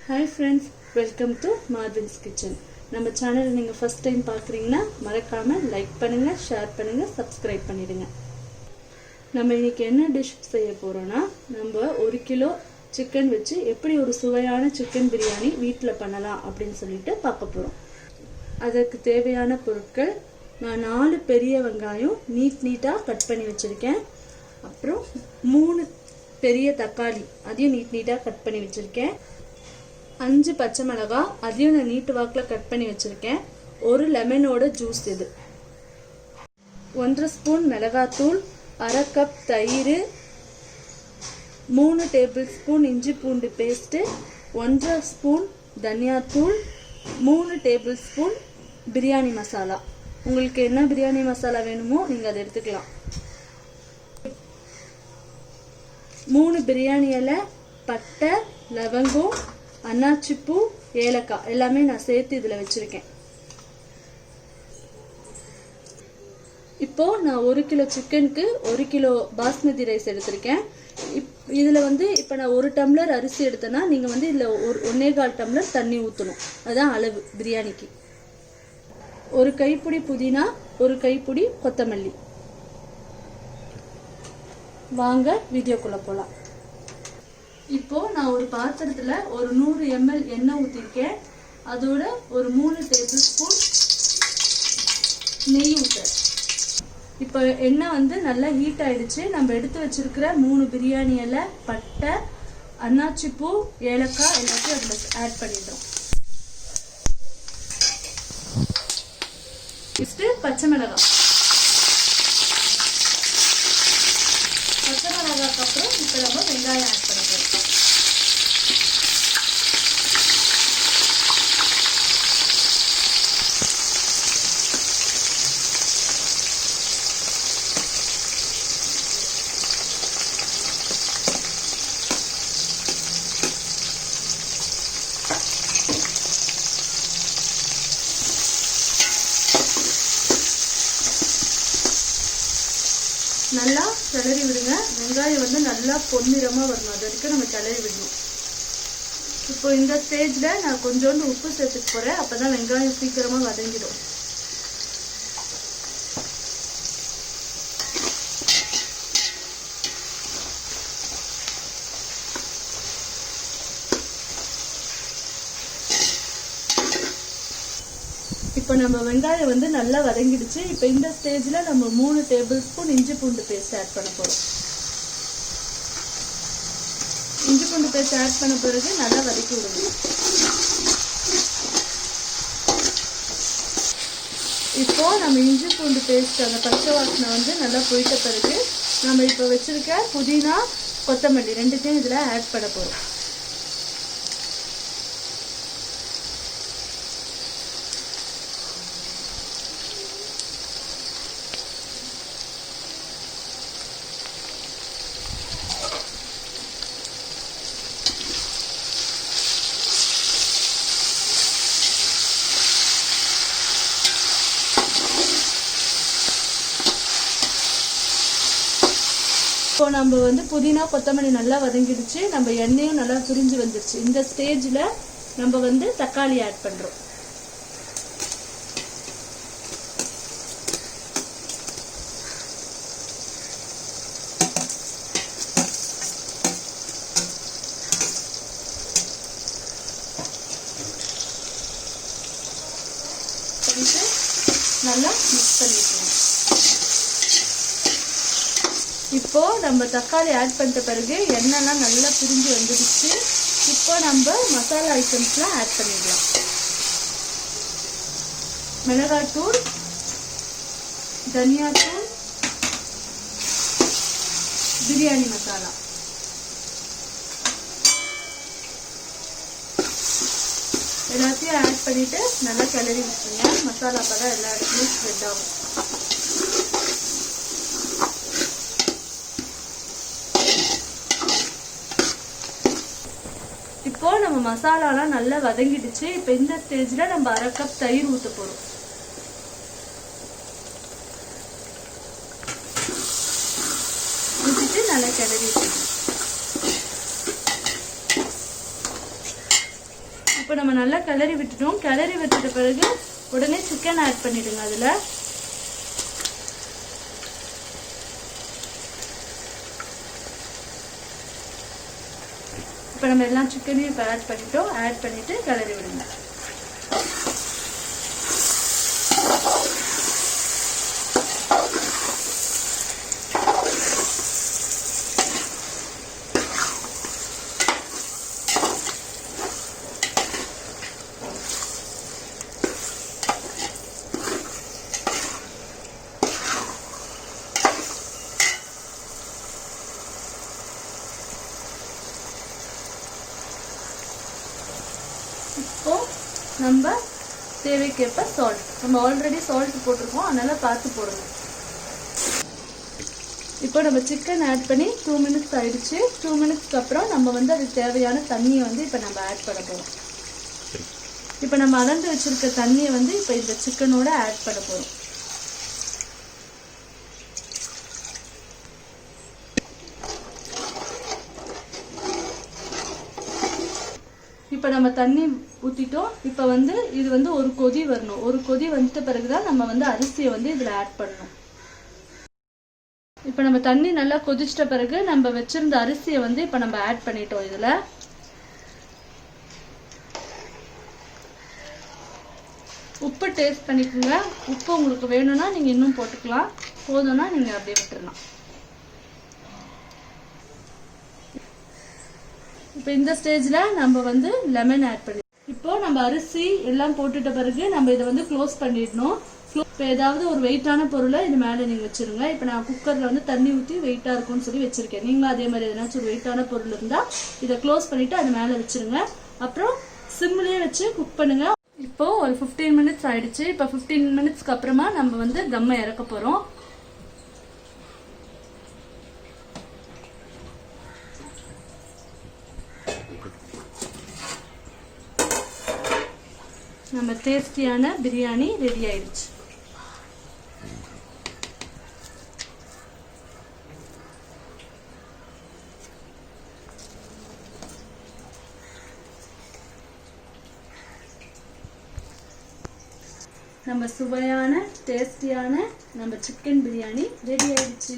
Hi friends, welcome to Marvin's Kitchen. நம்ம சேனலை நீங்க first time பார்க்கறீங்கன்னா மறக்காம லைக் பண்ணுங்க, ஷேர் பண்ணுங்க, subscribe பண்ணிடுங்க. நம்ம இன்னைக்கு என்ன டிஷ் செய்ய போறோம்னா, நம்ம 1 கிலோ சிக்கன் வச்சு எப்படி ஒரு சுவையான சிக்கன் பிரியாணி வீட்ல பண்ணலாம் அப்படினு சொல்லிட்டு பார்க்க போறோம். அதற்கு தேவையான பொருட்கள் நான் 4 பெரிய வெங்காயம் நீட்டா கட் பண்ணி வச்சிருக்கேன். அப்புறம் 3 பெரிய தக்காளி அதையும் நீட்டா கட் பண்ணி வச்சிருக்கேன். 5 பச்சை மிளகாய் அதையும் நான் நீட்டு வாக்குல கட் பண்ணி வச்சிருக்கேன். ஒரு லெமனோட ஜூஸ் இது. 1 ஸ்பூன் மிளகாத்தூள், 1/2 கப் தயிர், 3 டேபிள் ஸ்பூன் இஞ்சி பூண்டு பேஸ்ட், 1/2 ஸ்பூன் தனியாத்தூள், 3 டேபிள் ஸ்பூன் பிரியாணி மசாலா. உங்களுக்கு என்ன பிரியாணி மசாலா வேணுமோ நீங்க அதை எடுத்துக்கலாம். 3 பிரியாணி இலை, பட்டை, லவங்கம், அன்னாச்சிப்பூ, ஏலக்காய் எல்லாமே நான் சேர்த்து இதுல வச்சிருக்கேன். இப்போ நான் 1 கிலோ சிக்கனுக்கு 1 கிலோ பாஸ்மதி ரைஸ் எடுத்திருக்கேன். இதுல இப்ப நான் 1 டம்ளர் அரிசி எடுத்தேன்னா நீங்க இதுல 1.25 டம்ளர் தண்ணி ஊற்றணும். அதுதான் அளவு பிரியாணிக்கு. 1 கைப்பிடி புதினா, 1 கைப்பிடி கொத்தமல்லி. வாங்க வீடியோக்குள்ள போலாம். இப்போ நான் ஒரு பாத்திரத்துல ஒரு 100 ml எண்ணெய் ஊத்திருக்கேன். அதோட ஒரு 3 டேபிள் ஸ்பூன் நெய் ஊத்துறேன். இப்போ எண்ணெய் நல்லா ஹீட் ஆயிடுச்சு. நம்ம எடுத்து வச்சிருக்கிற 3 பிரியாணி இலை, பட்டை, அன்னாச்சிப்பூ, ஏலக்காய் எல்லாத்தையும் அதுல ஆட் பண்ணிடுறோம். பச்சை மிளகாய், பச்சை மிளகாய்க்கு அப்புறம் இப்போ நம்ம வெங்காயம் ஆட் பண்ணிக்கிறோம். நல்லா கிளறி விடுங்க. வெங்காயம் நல்லா பொன்னிறமா வரணும். அது வரைக்கும் நம்ம கிளறி விடணும். இப்போ இந்த ஸ்டேஜ்ல நான் கொஞ்சோண்டு உப்பு சேர்த்துக்க போறேன். அப்பதான் வெங்காயம் சீக்கிரமா வதங்கிடும். இப்போ நம்ம வெங்காயம் நல்லா வதங்கிடுச்சு. இப்போ இந்த ஸ்டேஜ்ல நம்ம 3 டேபிள் ஸ்பூன் இஞ்சி பூண்டு பேஸ்ட் ஆட் பண்ண போறோம். இஞ்சி பூண்டு பேஸ்ட் ஆட் பண்ண பிறகு நல்லா வதக்கி விடுங்க. இப்போ நம்ம இஞ்சி பூண்டு பேஸ்ட் அந்த பச்சை வாசனை நல்லா போயிட்ட பிறகு நம்ம இப்போ வச்சிருக்க புதினா, கொத்தமல்லி ரெண்டுத்தையும் இதுல ஆட் பண்ண போறோம். இப்போ நம்ம புதினா, கொத்தமல்லி நல்லா வதங்கிடுச்சு. நம்ம எண்ணெயும் நல்லா பிரிஞ்சு வந்துருச்சு. இந்த ஸ்டேஜ்ல நம்ம தக்காளி ஆட் பண்றோம். நல்லா மிக்ஸ் பண்ணிக்கணும். இப்போ நம்ம தக்காளி ஆட் பண்ணிட்ட பிறகு எண்ணெய்லாம் நல்லா பிரிஞ்சு வந்துடுச்சு. இப்போ நம்ம மசாலா ஐட்டம்ஸ்லாம் ஆட் பண்ணிடலாம். மிளகாய்த்தூள், தனியாத்தூள், பிரியாணி மசாலா எல்லாத்தையும் ஆட் பண்ணிட்டு நல்லா கிளறி விட்டுருங்க. மசாலா பழம் எல்லா இடத்துலையும் ஸ்ப்ரெட் ஆகும். இப்போ நம்ம மசாலாலாம் நல்லா வதங்கிடுச்சு. இப்போ இந்த ஸ்டேஜ்ல நம்ம 1/2 கப் தயிர் ஊத்த போறோம். ஊத்திட்டு நல்லா கிளறி விட்டுருங்க. இப்போ நம்ம நல்லா கிளறி விட்டுட்டோம். கிளறி விட்டுட்ட பிறகு உடனே சிக்கன் ஆட் பண்ணிடுங்க. அதில் இப்போ நம்ம எல்லா சிக்கனையும் இப்போ ஆட் பண்ணிட்டோம். ஆட் பண்ணிட்டு கிளறி விடுங்க. இப்போ நம்ம தேவைக்கேற்ப சால்ட், நம்ம ஆல்ரெடி சால்ட் போட்டிருக்கோம், அதனால பார்த்து போடுங்க. இப்போ நம்ம சிக்கன் ஆட் பண்ணி 2 மினிட்ஸ் ஆயிடுச்சு. 2 மினிட்ஸ்க்கு அப்புறம் நம்ம வந்து அதுக்கு தேவையான தண்ணியை வந்து இப்போ நம்ம ஆட் பண்ண போறோம். இப்போ நம்ம அளந்து வச்சிருக்க தண்ணியை வந்து இப்போ இந்த சிக்கனோட ஆட் பண்ண போறோம். இப்போ நம்ம தண்ணி ஊற்றிட்டோம். இப்போ வந்து இது வந்து ஒரு கொதி வரணும். ஒரு கொதி வந்துட்ட பிறகுதான் நம்ம வந்து அரிசியை வந்து இதில் ஆட் பண்ணணும். இப்போ நம்ம தண்ணி நல்லா கொதிச்சிட்ட பிறகு நம்ம வச்சிருந்த அரிசியை வந்து இப்போ நம்ம ஆட் பண்ணிட்டோம். இதில் உப்பு டேஸ்ட் பண்ணிக்கோங்க. உப்பு உங்களுக்கு வேணும்னா நீங்கள் இன்னும் போட்டுக்கலாம், போதும்னா நீங்கள் அப்படியே விட்டுடலாம். இப்போ இந்த ஸ்டேஜில் நம்ம வந்து லெமன் ஆட் பண்ணி, இப்போ நம்ம அரிசி எல்லாம் போட்டுட்ட பிறகு நம்ம இதை வந்து க்ளோஸ் பண்ணிடணும். இப்போ ஏதாவது ஒரு வெயிட்டான பொருளை இது மேலே நீங்கள் வச்சிருங்க. இப்போ நான் குக்கரில் வந்து தண்ணி ஊற்றி வெயிட்டாக இருக்கும்னு சொல்லி வச்சிருக்கேன். நீங்களும் அதே மாதிரி எதனாச்சும் ஒரு வெயிட்டான பொருள் இருந்தால் இதை க்ளோஸ் பண்ணிவிட்டு அது மேலே வச்சிருங்க. அப்புறம் சிம்லேயே வச்சு குக் பண்ணுங்க. இப்போ ஒரு 15 மினிட்ஸ் ஆயிடுச்சு. இப்போ 15 மினிட்ஸ்க்கு அப்புறமா நம்ம வந்து தம்மை இறக்க போகிறோம். நம்ம டேஸ்டியான பிரியாணி ரெடி ஆயிடுச்சு. நம்ம சுவையான டேஸ்டியான நம்ம சிக்கன் பிரியாணி ரெடி ஆயிடுச்சு.